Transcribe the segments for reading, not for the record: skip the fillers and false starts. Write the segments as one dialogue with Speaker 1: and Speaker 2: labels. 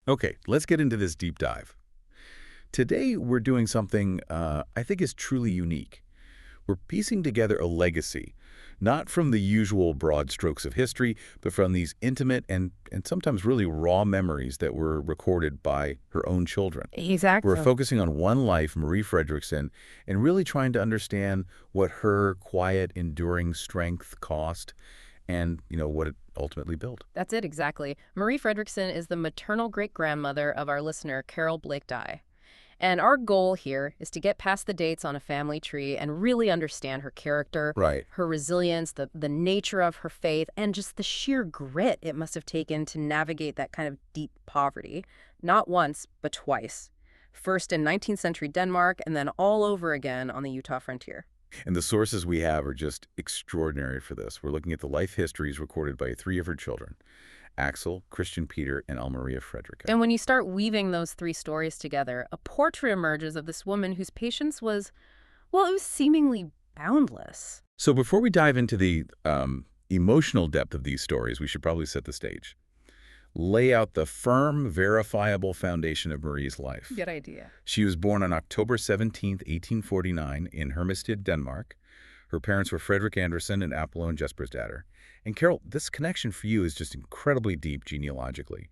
Speaker 1: Okay, let's get into this deep dive. Today, we're doing something I think is truly unique. We're piecing together a legacy, not from the usual broad strokes of history, but from these intimate and sometimes really raw memories that were recorded by her own children. We're
Speaker 2: Exactly.
Speaker 1: focusing on one life, Marie Frederiksen, and really trying to understand what her quiet, enduring strength cost and, what it ultimately built.
Speaker 2: That's it, exactly. Marie Frederiksen is the maternal great-grandmother of our listener, Carol Blake Dye. And our goal here is to get past the dates on a family tree and really understand her character,
Speaker 1: Right.
Speaker 2: her resilience, the nature of her faith, and just the sheer grit it must have taken to navigate that kind of deep poverty. Not once, but twice. First in 19th century Denmark, and then all over again on the Utah frontier.
Speaker 1: And the sources we have are just extraordinary for this. We're looking at the life histories recorded by three of her children, Axel, Christian Peter, and Almaria Frederica.
Speaker 2: And when you start weaving those three stories together, a portrait emerges of this woman whose patience was, well, it was seemingly boundless.
Speaker 1: So before we dive into the emotional depth of these stories, we should probably set the stage. Lay out the firm, verifiable foundation of Marie's life.
Speaker 2: Good idea.
Speaker 1: She was born on October 17th, 1849 in Hermisted, Denmark. Her parents were Frederick Andersen and Apollo and Jespersdatter. And Carol, this connection for you is just incredibly deep genealogically.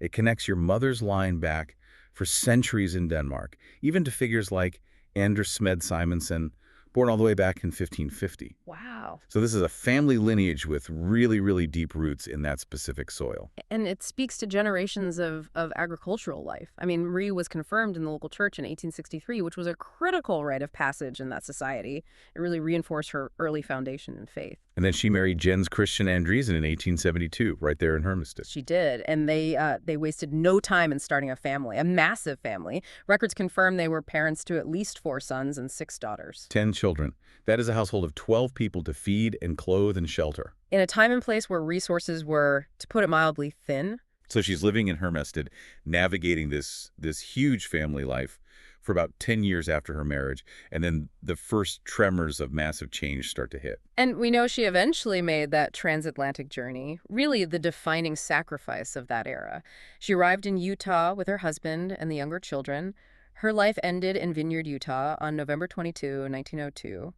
Speaker 1: It connects your mother's line back for centuries in Denmark, even to figures like Anders Smed Simonsen, born all the way back in 1550.
Speaker 2: Wow.
Speaker 1: So this is a family lineage with really, really deep roots in that specific soil.
Speaker 2: And it speaks to generations of agricultural life. I mean, Marie was confirmed in the local church in 1863, which was a critical rite of passage in that society. It really reinforced her early foundation in faith.
Speaker 1: And then she married Jens Christian Andresen in 1872, right there in Hermisted.
Speaker 2: She did, and they wasted no time in starting a family, a massive family. Records confirm they were parents to at least 4 sons and 6 daughters.
Speaker 1: 10 children. That is a household of 12 people to feed and clothe and shelter.
Speaker 2: In a time and place where resources were, to put it mildly, thin.
Speaker 1: So she's living in Hermisted, navigating this huge family life for about 10 years after her marriage, and then the first tremors of massive change start to hit.
Speaker 2: And we know she eventually made that transatlantic journey, really the defining sacrifice of that era. She arrived in Utah with her husband and the younger children. Her life ended in Vineyard, Utah on November 22, 1902.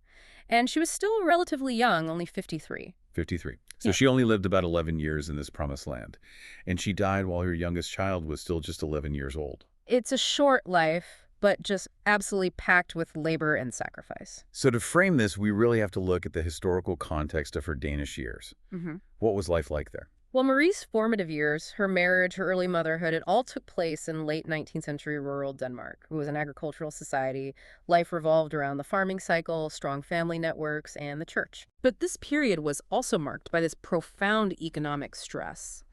Speaker 2: And she was still relatively young, only 53.
Speaker 1: 53. So
Speaker 2: Yeah.
Speaker 1: she only lived about 11 years in this promised land. And she died while her youngest child was still just 11 years old.
Speaker 2: It's a short life, but just absolutely packed with labor and sacrifice.
Speaker 1: So to frame this, we really have to look at the historical context of her Danish years. What was life like there?
Speaker 2: Well, Marie's formative years, her marriage, her early motherhood, it all took place in late 19th century rural Denmark. It was an agricultural society. Life revolved around the farming cycle, strong family networks, and the church. But this period was also marked by this profound economic stress.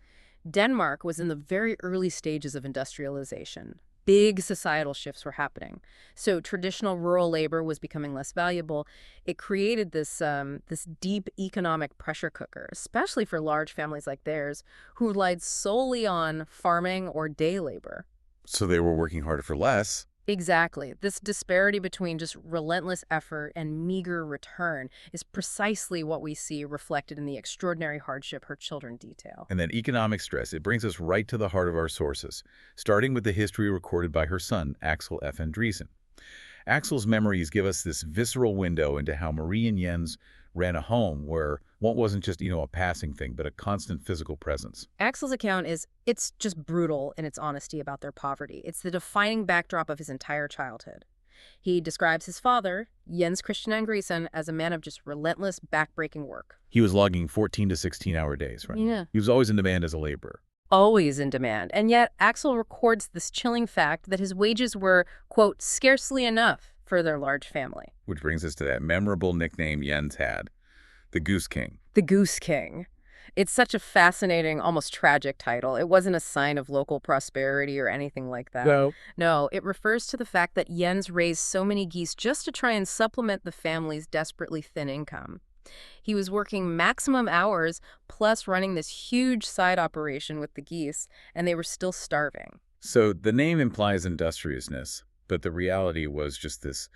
Speaker 2: Denmark was in the very early stages of industrialization. Big societal shifts were happening. So traditional rural labor was becoming less valuable. It created this deep economic pressure cooker, especially for large families like theirs, who relied solely on farming or day labor.
Speaker 1: So they were working harder for less.
Speaker 2: Exactly. This disparity between just relentless effort and meager return is precisely what we see reflected in the extraordinary hardship her children detail.
Speaker 1: And then economic stress, it brings us right to the heart of our sources, starting with the history recorded by her son, Axel F. Andresen. Axel's memories give us this visceral window into how Marie and Jens ran a home where what wasn't just, a passing thing, but a constant physical presence.
Speaker 2: Axel's account it's just brutal in its honesty about their poverty. It's the defining backdrop of his entire childhood. He describes his father, Jens Christian Andresen, as a man of just relentless, backbreaking work.
Speaker 1: He was logging 14 to 16-hour days, right?
Speaker 2: Yeah.
Speaker 1: He was always in demand as a laborer.
Speaker 2: Always in demand. And yet, Axel records this chilling fact that his wages were, quote, scarcely enough for their large family.
Speaker 1: Which brings us to that memorable nickname Jens had, the Goose King.
Speaker 2: The Goose King. It's such a fascinating, almost tragic title. It wasn't a sign of local prosperity or anything like that. No, it refers to the fact that Jens raised so many geese just to try and supplement the family's desperately thin income. He was working maximum hours, plus running this huge side operation with the geese, and they were still starving.
Speaker 1: So the name implies industriousness, but the reality was just this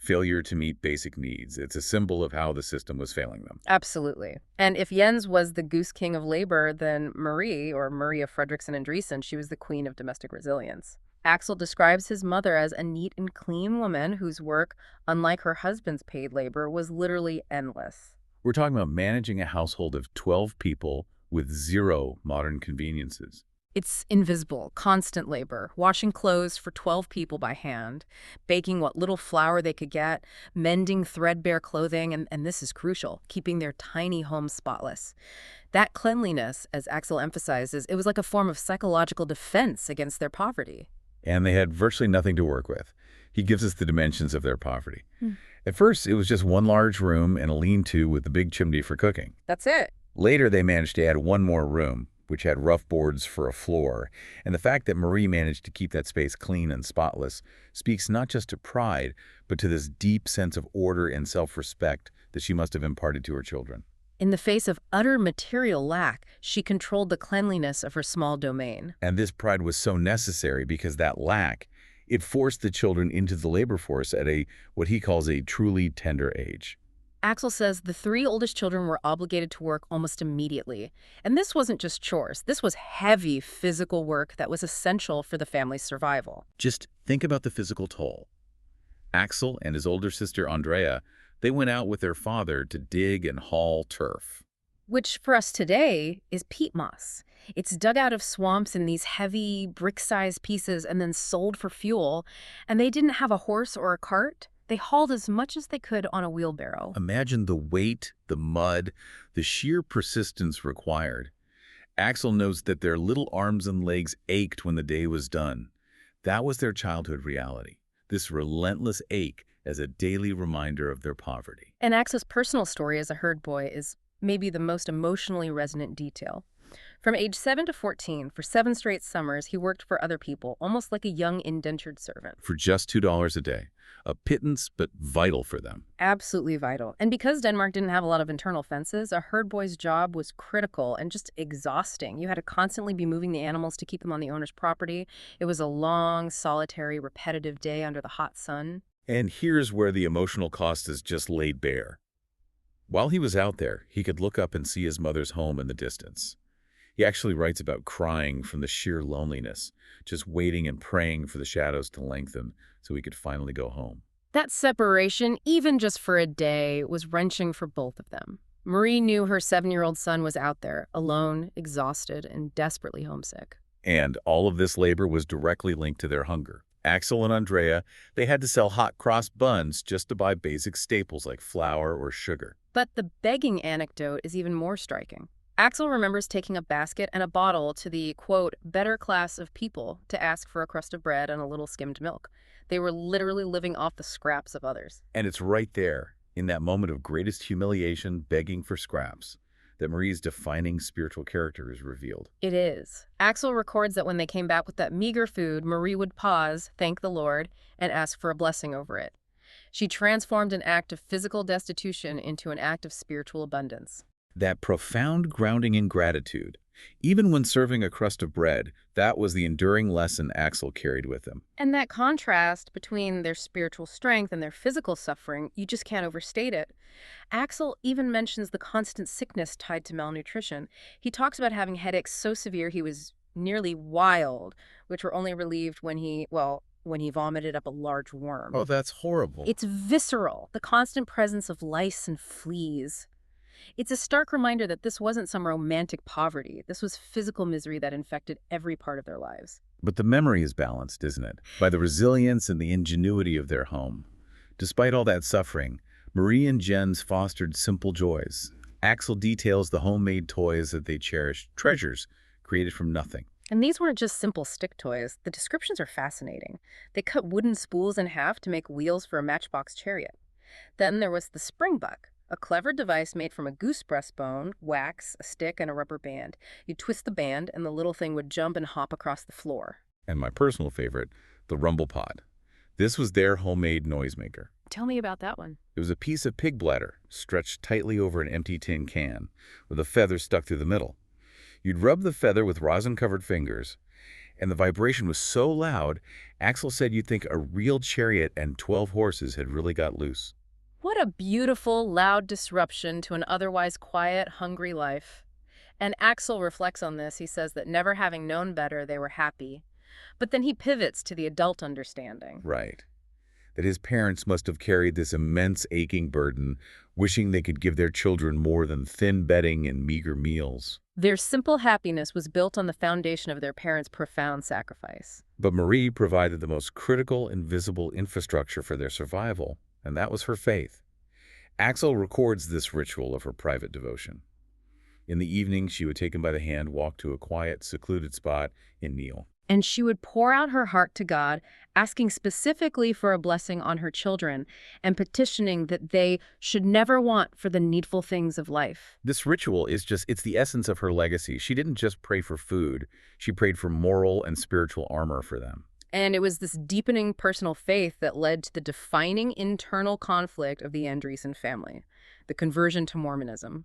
Speaker 1: failure to meet basic needs. It's a symbol of how the system was failing them.
Speaker 2: Absolutely. And if Jens was the goose king of labor, then Marie, or Maria Frederiksen and Andreessen, she was the queen of domestic resilience. Axel describes his mother as a neat and clean woman whose work, unlike her husband's paid labor, was literally endless.
Speaker 1: We're talking about managing a household of 12 people with zero modern conveniences.
Speaker 2: It's invisible, constant labor, washing clothes for 12 people by hand, baking what little flour they could get, mending threadbare clothing, and this is crucial, keeping their tiny homes spotless. That cleanliness, as Axel emphasizes, it was like a form of psychological defense against their poverty.
Speaker 1: And they had virtually nothing to work with. He gives us the dimensions of their poverty.
Speaker 2: Hmm.
Speaker 1: At first, it was just one large room and a lean-to with a big chimney for cooking.
Speaker 2: That's it.
Speaker 1: Later, they managed to add one more room, which had rough boards for a floor, and the fact that Marie managed to keep that space clean and spotless speaks not just to pride, but to this deep sense of order and self-respect that she must have imparted to her children.
Speaker 2: In the face of utter material lack, she controlled the cleanliness of her small domain.
Speaker 1: And this pride was so necessary because that lack, it forced the children into the labor force at what he calls a truly tender age.
Speaker 2: Axel says the three oldest children were obligated to work almost immediately. And this wasn't just chores. This was heavy physical work that was essential for the family's survival.
Speaker 1: Just think about the physical toll. Axel and his older sister Andrea, they went out with their father to dig and haul turf.
Speaker 2: Which for us today is peat moss. It's dug out of swamps in these heavy brick-sized pieces and then sold for fuel. And they didn't have a horse or a cart. They hauled as much as they could on a wheelbarrow.
Speaker 1: Imagine the weight, the mud, the sheer persistence required. Axel notes that their little arms and legs ached when the day was done. That was their childhood reality, this relentless ache as a daily reminder of their poverty.
Speaker 2: And Axel's personal story as a herd boy is maybe the most emotionally resonant detail. From age 7 to 14, for 7 straight summers, he worked for other people, almost like a young indentured servant.
Speaker 1: For just $2 a day. A pittance, but vital for them.
Speaker 2: Absolutely vital. And because Denmark didn't have a lot of internal fences, a herd boy's job was critical and just exhausting. You had to constantly be moving the animals to keep them on the owner's property. It was a long, solitary, repetitive day under the hot sun.
Speaker 1: And here's where the emotional cost is just laid bare. While he was out there, he could look up and see his mother's home in the distance. He actually writes about crying from the sheer loneliness, just waiting and praying for the shadows to lengthen so he could finally go home.
Speaker 2: That separation, even just for a day, was wrenching for both of them. Marie knew her 7-year-old son was out there, alone, exhausted, and desperately homesick.
Speaker 1: And all of this labor was directly linked to their hunger. Axel and Andrea, they had to sell hot cross buns just to buy basic staples like flour or sugar.
Speaker 2: But the begging anecdote is even more striking. Axel remembers taking a basket and a bottle to the, quote, better class of people to ask for a crust of bread and a little skimmed milk. They were literally living off the scraps of others.
Speaker 1: And it's right there, in that moment of greatest humiliation, begging for scraps, that Marie's defining spiritual character is revealed.
Speaker 2: It is. Axel records that when they came back with that meager food, Marie would pause, thank the Lord, and ask for a blessing over it. She transformed an act of physical destitution into an act of spiritual abundance.
Speaker 1: That profound grounding in gratitude, even when serving a crust of bread, that was the enduring lesson Axel carried with him.
Speaker 2: And that contrast between their spiritual strength and their physical suffering, you just can't overstate it. Axel even mentions the constant sickness tied to malnutrition. He talks about having headaches so severe he was nearly wild, which were only relieved when he vomited up a large worm.
Speaker 1: Oh, that's horrible.
Speaker 2: It's visceral, the constant presence of lice and fleas. It's a stark reminder that this wasn't some romantic poverty. This was physical misery that infected every part of their lives.
Speaker 1: But the memory is balanced, isn't it? By the resilience and the ingenuity of their home. Despite all that suffering, Marie and Jens fostered simple joys. Axel details the homemade toys that they cherished, treasures created from nothing.
Speaker 2: And these weren't just simple stick toys. The descriptions are fascinating. They cut wooden spools in half to make wheels for a matchbox chariot. Then there was the springbuck, a clever device made from a goose breastbone, wax, a stick, and a rubber band. You'd twist the band, and the little thing would jump and hop across the floor.
Speaker 1: And my personal favorite, the rumble pod. This was their homemade noisemaker.
Speaker 2: Tell me about that one.
Speaker 1: It was a piece of pig bladder stretched tightly over an empty tin can with a feather stuck through the middle. You'd rub the feather with rosin-covered fingers, And the vibration was so loud, Axel said you'd think a real chariot and 12 horses had really got loose.
Speaker 2: What a beautiful, loud disruption to an otherwise quiet, hungry life. And Axel reflects on this. He says that never having known better, they were happy. But then he pivots to the adult understanding.
Speaker 1: Right. That his parents must have carried this immense aching burden, wishing they could give their children more than thin bedding and meager meals.
Speaker 2: Their simple happiness was built on the foundation of their parents' profound sacrifice.
Speaker 1: But Marie provided the most critical and visible infrastructure for their survival, and that was her faith. Axel records this ritual of her private devotion. In the evening, she would take him by the hand, walk to a quiet, secluded spot, and kneel.
Speaker 2: And she would pour out her heart to God, asking specifically for a blessing on her children and petitioning that they should never want for the needful things of life.
Speaker 1: This ritual it's the essence of her legacy. She didn't just pray for food, she prayed for moral and spiritual armor for them.
Speaker 2: And it was this deepening personal faith that led to the defining internal conflict of the Andreessen family, the conversion to Mormonism.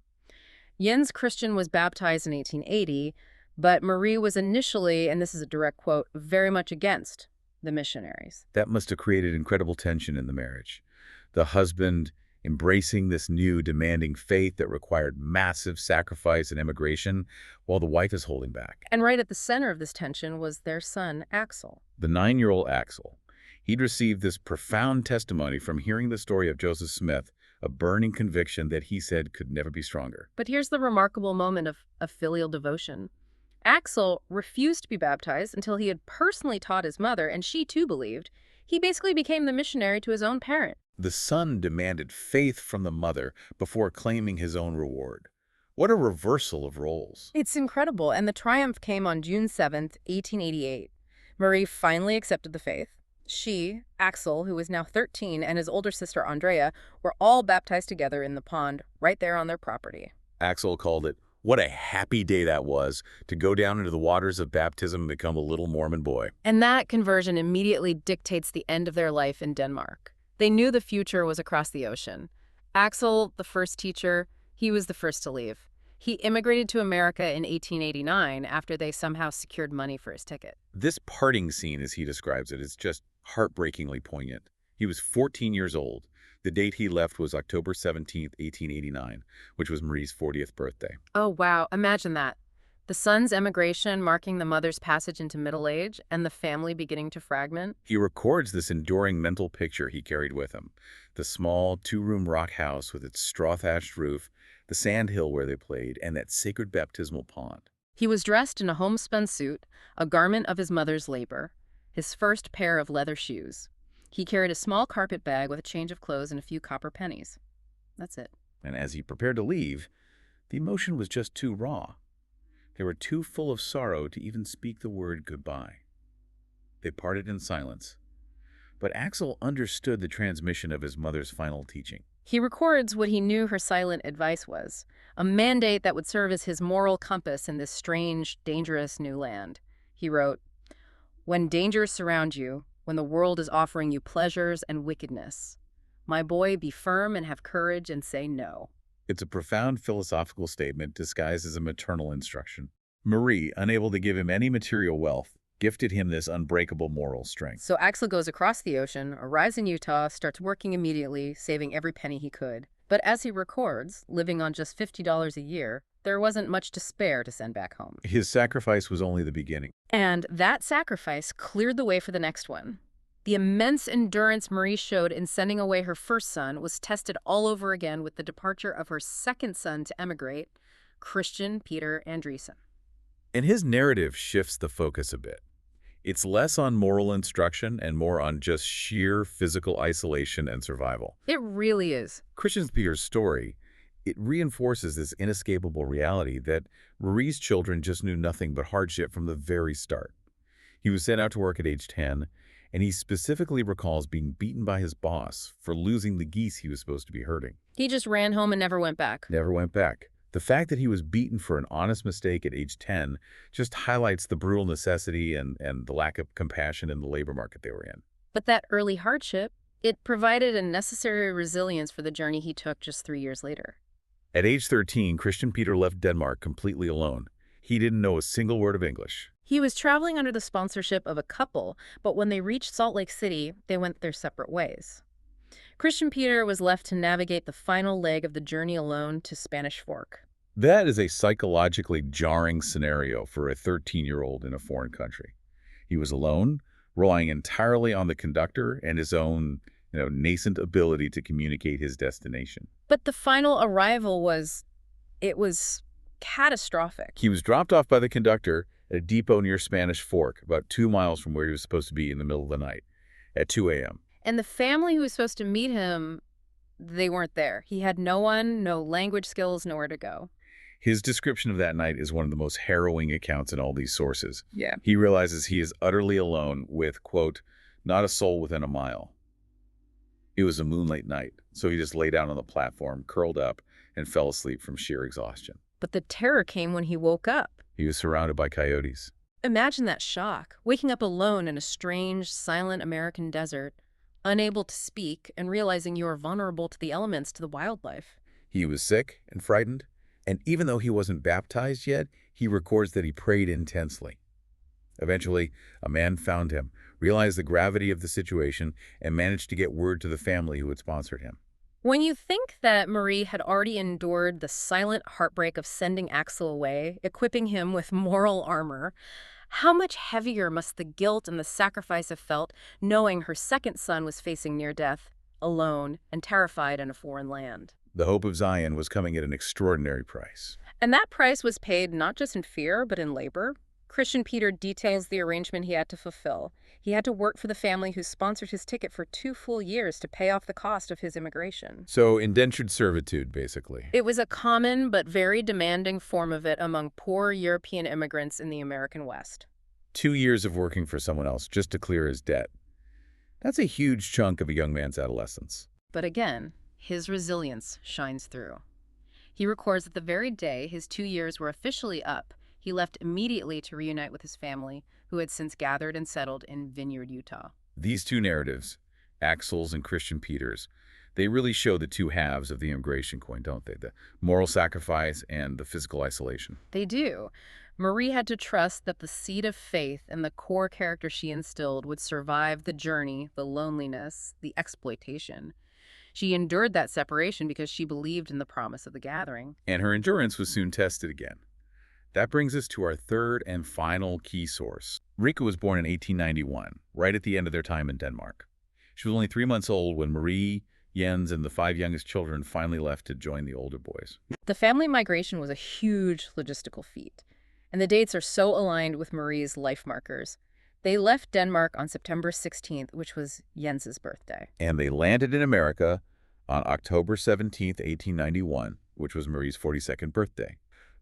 Speaker 2: Jens Christian was baptized in 1880, but Marie was initially, and this is a direct quote, very much against the missionaries.
Speaker 1: That must have created incredible tension in the marriage. The husband embracing this new, demanding faith that required massive sacrifice and emigration, while the wife is holding back.
Speaker 2: And right at the center of this tension was their son, Axel.
Speaker 1: The 9-year-old Axel. He'd received this profound testimony from hearing the story of Joseph Smith, a burning conviction that he said could never be stronger.
Speaker 2: But here's the remarkable moment of filial devotion. Axel refused to be baptized until he had personally taught his mother, and she too believed. He basically became the missionary to his own parent.
Speaker 1: The son demanded faith from the mother before claiming his own reward. What a reversal of roles.
Speaker 2: It's incredible, and the triumph came on June 7th, 1888. Marie finally accepted the faith. She, Axel, who was now 13, and his older sister Andrea were all baptized together in the pond right there on their property.
Speaker 1: Axel called it, "What a happy day that was, to go down into the waters of baptism and become a little Mormon boy."
Speaker 2: And that conversion immediately dictates the end of their life in Denmark. They knew the future was across the ocean. Axel, the first teacher, he was the first to leave. He immigrated to America in 1889 after they somehow secured money for his ticket.
Speaker 1: This parting scene, as he describes it, is just heartbreakingly poignant. He was 14 years old. The date he left was October 17th, 1889, which was Marie's 40th birthday.
Speaker 2: Oh, wow. Imagine that. The son's emigration marking the mother's passage into middle age and the family beginning to fragment.
Speaker 1: He records this enduring mental picture he carried with him. The small 2-room rock house with its straw-thatched roof, the sand hill where they played, and that sacred baptismal pond.
Speaker 2: He was dressed in a homespun suit, a garment of his mother's labor, his first pair of leather shoes. He carried a small carpet bag with a change of clothes and a few copper pennies. That's it.
Speaker 1: And as he prepared to leave, the emotion was just too raw. They were too full of sorrow to even speak the word goodbye. They parted in silence. But Axel understood the transmission of his mother's final teaching.
Speaker 2: He records what he knew her silent advice was, a mandate that would serve as his moral compass in this strange, dangerous new land. He wrote, "When dangers surround you, when the world is offering you pleasures and wickedness, my boy, be firm and have courage and say no."
Speaker 1: It's a profound philosophical statement disguised as a maternal instruction. Marie, unable to give him any material wealth, gifted him this unbreakable moral strength.
Speaker 2: So Axel goes across the ocean, arrives in Utah, starts working immediately, saving every penny he could. But as he records, living on just $50 a year, there wasn't much to spare to send back home.
Speaker 1: His sacrifice was only the beginning.
Speaker 2: And that sacrifice cleared the way for the next one. The immense endurance Marie showed in sending away her first son was tested all over again with the departure of her second son to emigrate, Christian Peter Andreessen.
Speaker 1: And his narrative shifts the focus a bit. It's less on moral instruction and more on just sheer physical isolation and survival.
Speaker 2: It really is.
Speaker 1: Christian Peter's story, it reinforces this inescapable reality that Marie's children just knew nothing but hardship from the very start. He was sent out to work at age 10, and he specifically recalls being beaten by his boss for losing the geese he was supposed to be herding.
Speaker 2: He just ran home and never went back.
Speaker 1: Never went back. The fact that he was beaten for an honest mistake at age 10 just highlights the brutal necessity and the lack of compassion in the labor market they were in.
Speaker 2: But that early hardship, it provided a necessary resilience for the journey he took just 3 years later.
Speaker 1: At age 13, Christian Peter left Denmark completely alone. He didn't know a single word of English.
Speaker 2: He was traveling under the sponsorship of a couple, but when they reached Salt Lake City, they went their separate ways. Christian Peter was left to navigate the final leg of the journey alone to Spanish Fork.
Speaker 1: That is a psychologically jarring scenario for a 13-year-old in a foreign country. He was alone, relying entirely on the conductor and his own, nascent ability to communicate his destination.
Speaker 2: But the final arrival was catastrophic.
Speaker 1: He was dropped off by the conductor at a depot near Spanish Fork, about 2 miles from where he was supposed to be in the middle of the night, at 2 a.m.
Speaker 2: And the family who was supposed to meet him, they weren't there. He had no one, no language skills, nowhere to go.
Speaker 1: His description of that night is one of the most harrowing accounts in all these sources.
Speaker 2: Yeah.
Speaker 1: He realizes he is utterly alone with, quote, not a soul within a mile. It was a moonlight night, so he just lay down on the platform, curled up, and fell asleep from sheer exhaustion.
Speaker 2: But the terror came when he woke up.
Speaker 1: He was surrounded by coyotes.
Speaker 2: Imagine that shock, waking up alone in a strange, silent American desert, unable to speak, and realizing you are vulnerable to the elements, to the wildlife.
Speaker 1: He was sick and frightened, and even though he wasn't baptized yet, he records that he prayed intensely. Eventually, a man found him, realized the gravity of the situation, and managed to get word to the family who had sponsored him.
Speaker 2: When you think that Marie had already endured the silent heartbreak of sending Axel away, equipping him with moral armor, how much heavier must the guilt and the sacrifice have felt knowing her second son was facing near death, alone, and terrified in a foreign land?
Speaker 1: The hope of Zion was coming at an extraordinary price.
Speaker 2: And that price was paid not just in fear, but in labor. Christian Peter details the arrangement he had to fulfill. He had to work for the family who sponsored his ticket for 2 full years to pay off the cost of his immigration.
Speaker 1: So indentured servitude, basically.
Speaker 2: It was a common but very demanding form of it among poor European immigrants in the American West.
Speaker 1: 2 years of working for someone else just to clear his debt. That's a huge chunk of a young man's adolescence.
Speaker 2: But again, his resilience shines through. He records that the very day his 2 years were officially up, he left immediately to reunite with his family, who had since gathered and settled in Vineyard, Utah.
Speaker 1: These two narratives, Axel's and Christian Peter's, they really show the two halves of the immigration coin, don't they? The moral sacrifice and the physical isolation.
Speaker 2: They do. Marie had to trust that the seed of faith and the core character she instilled would survive the journey, the loneliness, the exploitation. She endured that separation because she believed in the promise of the gathering.
Speaker 1: And her endurance was soon tested again. That brings us to our third and final key source. Rika was born in 1891, right at the end of their time in Denmark. She was only 3 months old when Marie, Jens, and the 5 youngest children finally left to join the older boys.
Speaker 2: The family migration was a huge logistical feat, and the dates are so aligned with Marie's life markers. They left Denmark on September 16th, which was Jens's birthday.
Speaker 1: And they landed in America on October 17th, 1891, which was Marie's 42nd birthday.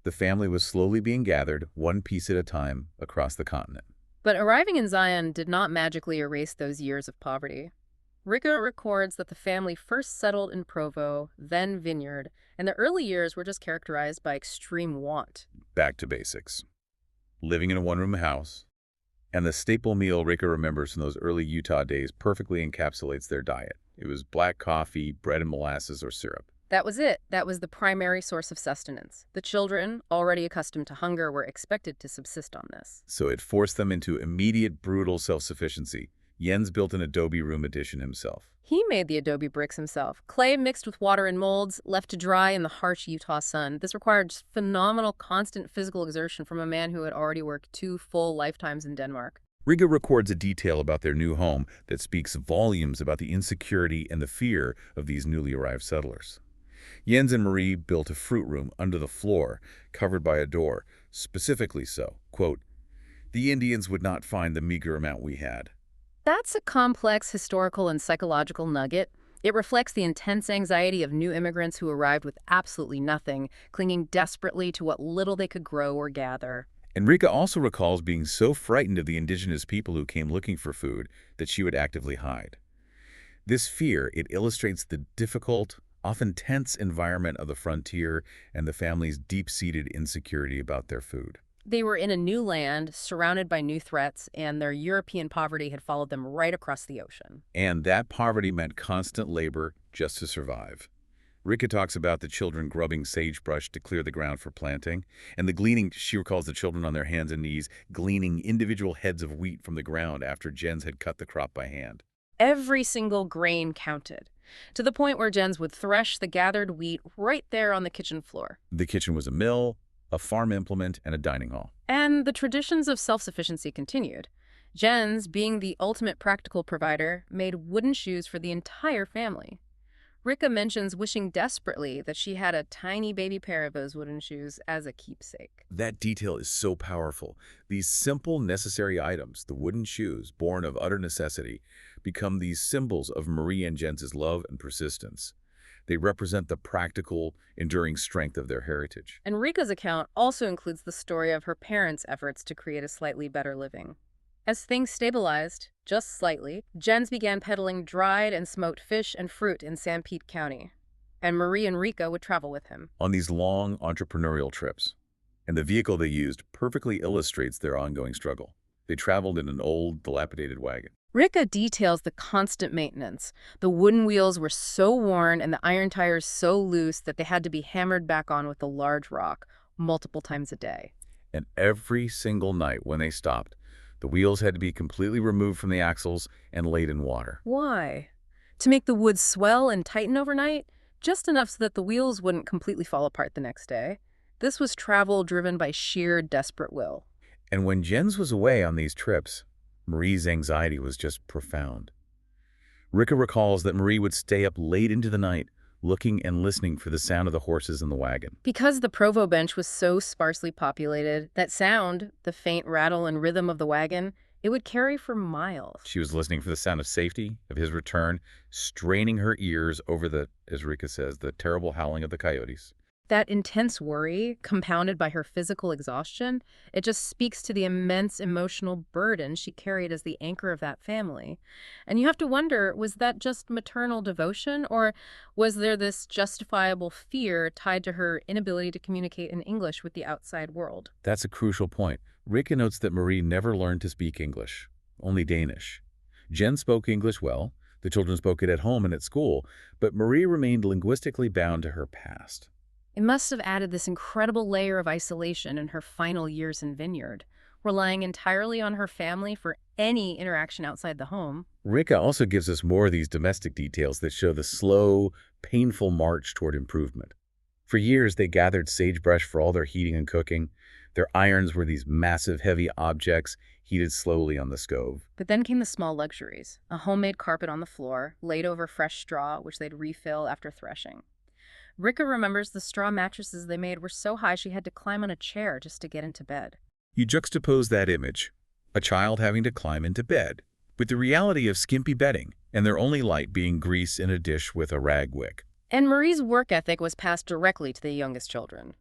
Speaker 1: The family was slowly being gathered, one piece at a time, across the continent.
Speaker 2: But arriving in Zion did not magically erase those years of poverty. Rika records that the family first settled in Provo, then Vineyard, and the early years were just characterized by extreme want.
Speaker 1: Back to basics. Living in a one-room house, and the staple meal Rika remembers from those early Utah days perfectly encapsulates their diet. It was black coffee, bread and molasses, or syrup.
Speaker 2: That was it. That was the primary source of sustenance. The children, already accustomed to hunger, were expected to subsist on this.
Speaker 1: So it forced them into immediate, brutal self-sufficiency. Jens built an adobe room addition himself.
Speaker 2: He made the adobe bricks himself. Clay mixed with water and molds, left to dry in the harsh Utah sun. This required phenomenal, constant physical exertion from a man who had already worked 2 full lifetimes in Denmark.
Speaker 1: Rika records a detail about their new home that speaks volumes about the insecurity and the fear of these newly arrived settlers. Jens and Marie built a fruit room under the floor, covered by a door, specifically so, quote, "The Indians would not find the meager amount we had."
Speaker 2: That's a complex historical and psychological nugget. It reflects the intense anxiety of new immigrants who arrived with absolutely nothing, clinging desperately to what little they could grow or gather.
Speaker 1: And Rika also recalls being so frightened of the indigenous people who came looking for food that she would actively hide. This fear, it illustrates the difficult, often tense environment of the frontier and the family's deep-seated insecurity about their food.
Speaker 2: They were in a new land, surrounded by new threats, and their European poverty had followed them right across the ocean.
Speaker 1: And that poverty meant constant labor just to survive. Rika talks about the children grubbing sagebrush to clear the ground for planting, and the gleaning, she recalls the children on their hands and knees, gleaning individual heads of wheat from the ground after Jens had cut the crop by hand.
Speaker 2: Every single grain counted, to the point where Jens would thresh the gathered wheat right there on the kitchen floor.
Speaker 1: The kitchen was a mill, a farm implement, and a dining hall.
Speaker 2: And the traditions of self-sufficiency continued. Jens, being the ultimate practical provider, made wooden shoes for the entire family. Rika mentions wishing desperately that she had a tiny baby pair of those wooden shoes as a keepsake.
Speaker 1: That detail is so powerful. These simple, necessary items, the wooden shoes, born of utter necessity, become these symbols of Marie and Jens's love and persistence. They represent the practical, enduring strength of their heritage.
Speaker 2: And Rika's account also includes the story of her parents' efforts to create a slightly better living. As things stabilized, just slightly, Jens began peddling dried and smoked fish and fruit in Sanpete County, and Marie and Rika would travel with him.
Speaker 1: On these long entrepreneurial trips, and the vehicle they used perfectly illustrates their ongoing struggle. They traveled in an old, dilapidated wagon.
Speaker 2: Rika details the constant maintenance. The wooden wheels were so worn and the iron tires so loose that they had to be hammered back on with a large rock multiple times a day.
Speaker 1: And every single night when they stopped, the wheels had to be completely removed from the axles and laid in water.
Speaker 2: Why? To make the wood swell and tighten overnight? Just enough so that the wheels wouldn't completely fall apart the next day. This was travel driven by sheer desperate will.
Speaker 1: And when Jens was away on these trips, Marie's anxiety was just profound. Rika recalls that Marie would stay up late into the night, looking and listening for the sound of the horses in the wagon.
Speaker 2: Because the Provo bench was so sparsely populated, that sound, the faint rattle and rhythm of the wagon, it would carry for miles.
Speaker 1: She was listening for the sound of safety, of his return, straining her ears over the, as Rika says, the terrible howling of the coyotes.
Speaker 2: That intense worry, compounded by her physical exhaustion, it just speaks to the immense emotional burden she carried as the anchor of that family. And you have to wonder, was that just maternal devotion, or was there this justifiable fear tied to her inability to communicate in English with the outside world?
Speaker 1: That's a crucial point. Rika notes that Marie never learned to speak English, only Danish. Jen spoke English well, the children spoke it at home and at school, but Marie remained linguistically bound to her past.
Speaker 2: It must have added this incredible layer of isolation in her final years in Vineyard, relying entirely on her family for any interaction outside the home.
Speaker 1: Rika also gives us more of these domestic details that show the slow, painful march toward improvement. For years, they gathered sagebrush for all their heating and cooking. Their irons were these massive, heavy objects heated slowly on the stove.
Speaker 2: But then came the small luxuries, a homemade carpet on the floor, laid over fresh straw, which they'd refill after threshing. Rika remembers the straw mattresses they made were so high she had to climb on a chair just to get into bed.
Speaker 1: You juxtapose that image, a child having to climb into bed, with the reality of skimpy bedding and their only light being grease in a dish with a rag wick.
Speaker 2: And Marie's work ethic was passed directly to the youngest children.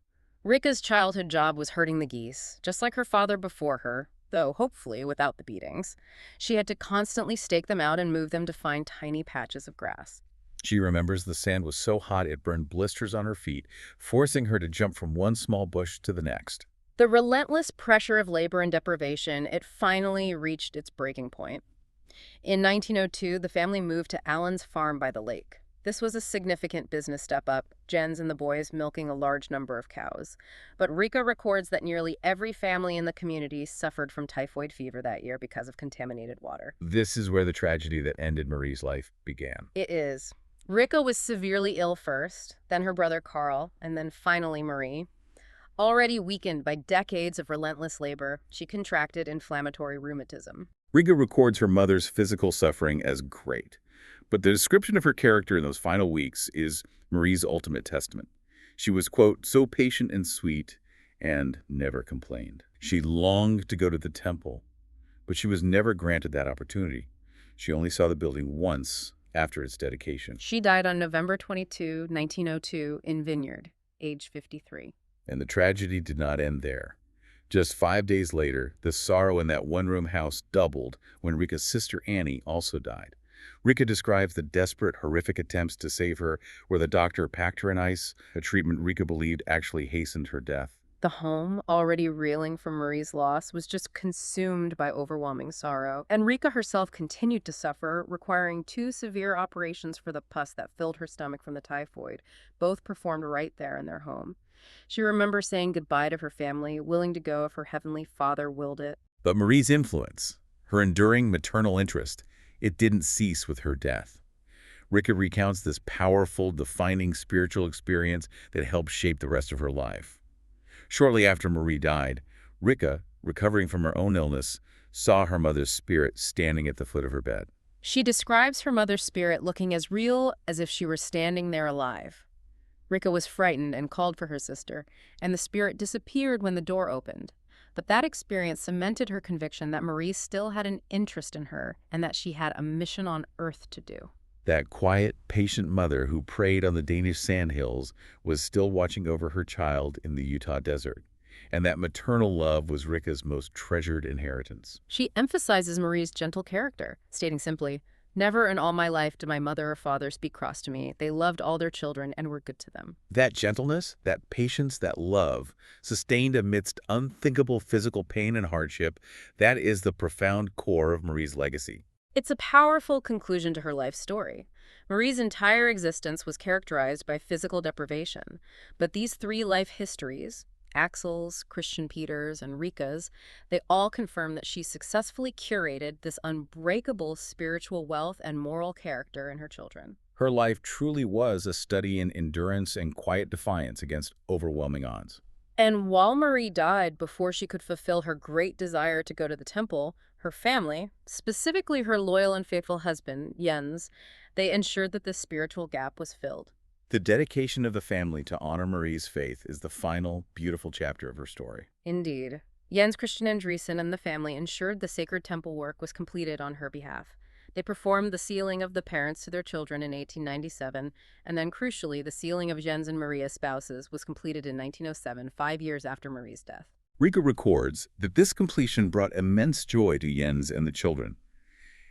Speaker 2: Rika's childhood job was herding the geese, just like her father before her, though hopefully without the beatings. She had to constantly stake them out and move them to find tiny patches of grass.
Speaker 1: She remembers the sand was so hot it burned blisters on her feet, forcing her to jump from one small bush to the next.
Speaker 2: The relentless pressure of labor and deprivation, it finally reached its breaking point. In 1902, the family moved to Allen's farm by the lake. This was a significant business step up, Jens and the boys milking a large number of cows. But Rika records that nearly every family in the community suffered from typhoid fever that year because of contaminated water.
Speaker 1: This is where the tragedy that ended Marie's life began.
Speaker 2: It is. Rika was severely ill first, then her brother Carl, and then finally Marie. Already weakened by decades of relentless labor, she contracted inflammatory rheumatism.
Speaker 1: Rika records her mother's physical suffering as great, but the description of her character in those final weeks is Marie's ultimate testament. She was, quote, so patient and sweet and never complained. She longed to go to the temple, but she was never granted that opportunity. She only saw the building once after its dedication.
Speaker 2: She died on November 22, 1902, in Vineyard, age 53.
Speaker 1: And the tragedy did not end there. Just 5 days later, the sorrow in that one-room house doubled when Rika's sister Annie also died. Rika describes the desperate, horrific attempts to save her, where the doctor packed her in ice, a treatment Rika believed actually hastened her death.
Speaker 2: The home, already reeling from Marie's loss, was just consumed by overwhelming sorrow. And Rika herself continued to suffer, requiring two severe operations for the pus that filled her stomach from the typhoid, both performed right there in their home. She remembers saying goodbye to her family, willing to go if her heavenly Father willed it.
Speaker 1: But Marie's influence, her enduring maternal interest, it didn't cease with her death. Rika recounts this powerful, defining spiritual experience that helped shape the rest of her life. Shortly after Marie died, Rika, recovering from her own illness, saw her mother's spirit standing at the foot of her bed.
Speaker 2: She describes her mother's spirit looking as real as if she were standing there alive. Rika was frightened and called for her sister, and the spirit disappeared when the door opened. But that experience cemented her conviction that Marie still had an interest in her and that she had a mission on Earth to do.
Speaker 1: That quiet, patient mother who prayed on the Danish sandhills was still watching over her child in the Utah desert, and that maternal love was Rika's most treasured inheritance.
Speaker 2: She emphasizes Marie's gentle character, stating simply, "Never in all my life did my mother or father speak cross to me. They loved all their children and were good to them."
Speaker 1: That gentleness, that patience, that love, sustained amidst unthinkable physical pain and hardship, that is the profound core of Marie's legacy.
Speaker 2: It's a powerful conclusion to her life story. Marie's entire existence was characterized by physical deprivation, but these three life histories, Axel's, Christian Peter's, and Rika's, they all confirm that she successfully curated this unbreakable spiritual wealth and moral character in her children.
Speaker 1: Her life truly was a study in endurance and quiet defiance against overwhelming odds.
Speaker 2: And while Marie died before she could fulfill her great desire to go to the temple, her family, specifically her loyal and faithful husband, Jens, they ensured that this spiritual gap was filled.
Speaker 1: The dedication of the family to honor Marie's faith is the final, beautiful chapter of her story.
Speaker 2: Indeed. Jens Christian Andresen and the family ensured the sacred temple work was completed on her behalf. They performed the sealing of the parents to their children in 1897, and then, crucially, the sealing of Jens and Maria's spouses was completed in 1907, 5 years after Marie's death.
Speaker 1: Rika records that this completion brought immense joy to Jens and the children.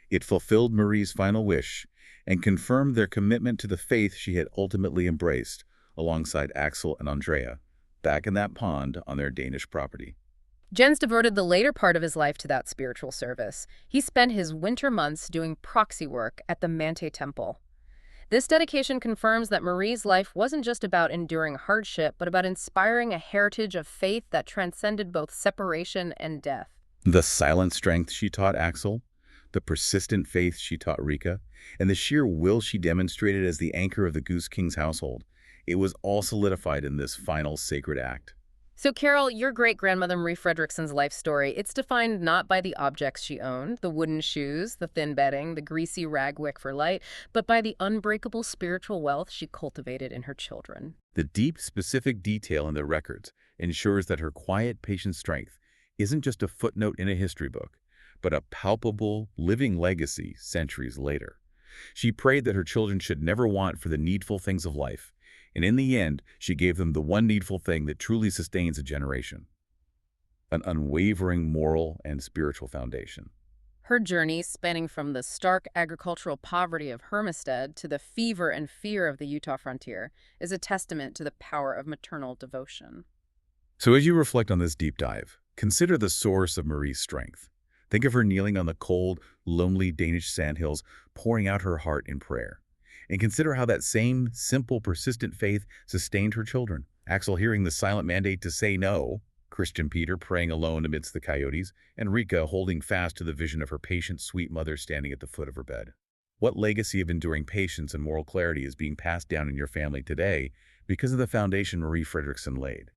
Speaker 1: It fulfilled Marie's final wish and confirmed their commitment to the faith she had ultimately embraced, alongside Axel and Andrea, back in that pond on their Danish property.
Speaker 2: Jens devoted the later part of his life to that spiritual service. He spent his winter months doing proxy work at the Mante Temple. This dedication confirms that Marie's life wasn't just about enduring hardship, but about inspiring a heritage of faith that transcended both separation and death.
Speaker 1: The silent strength she taught Axel, the persistent faith she taught Rika, and the sheer will she demonstrated as the anchor of the Goose King's household, it was all solidified in this final sacred act.
Speaker 2: So, Carol, your great-grandmother Marie Frederiksen's life story, it's defined not by the objects she owned, the wooden shoes, the thin bedding, the greasy rag wick for light, but by the unbreakable spiritual wealth she cultivated in her children.
Speaker 1: The deep, specific detail in the records ensures that her quiet, patient strength isn't just a footnote in a history book, but a palpable, living legacy centuries later. She prayed that her children should never want for the needful things of life, and in the end, she gave them the one needful thing that truly sustains a generation: an unwavering moral and spiritual foundation.
Speaker 2: Her journey, spanning from the stark agricultural poverty of Hermisted to the fever and fear of the Utah frontier, is a testament to the power of maternal devotion.
Speaker 1: So as you reflect on this deep dive, consider the source of Marie's strength. Think of her kneeling on the cold, lonely Danish sandhills, pouring out her heart in prayer. And consider how that same simple, persistent faith sustained her children. Axel hearing the silent mandate to say no, Christian Peter praying alone amidst the coyotes, and Rika holding fast to the vision of her patient, sweet mother standing at the foot of her bed. What legacy of enduring patience and moral clarity is being passed down in your family today because of the foundation Marie Frederiksen laid?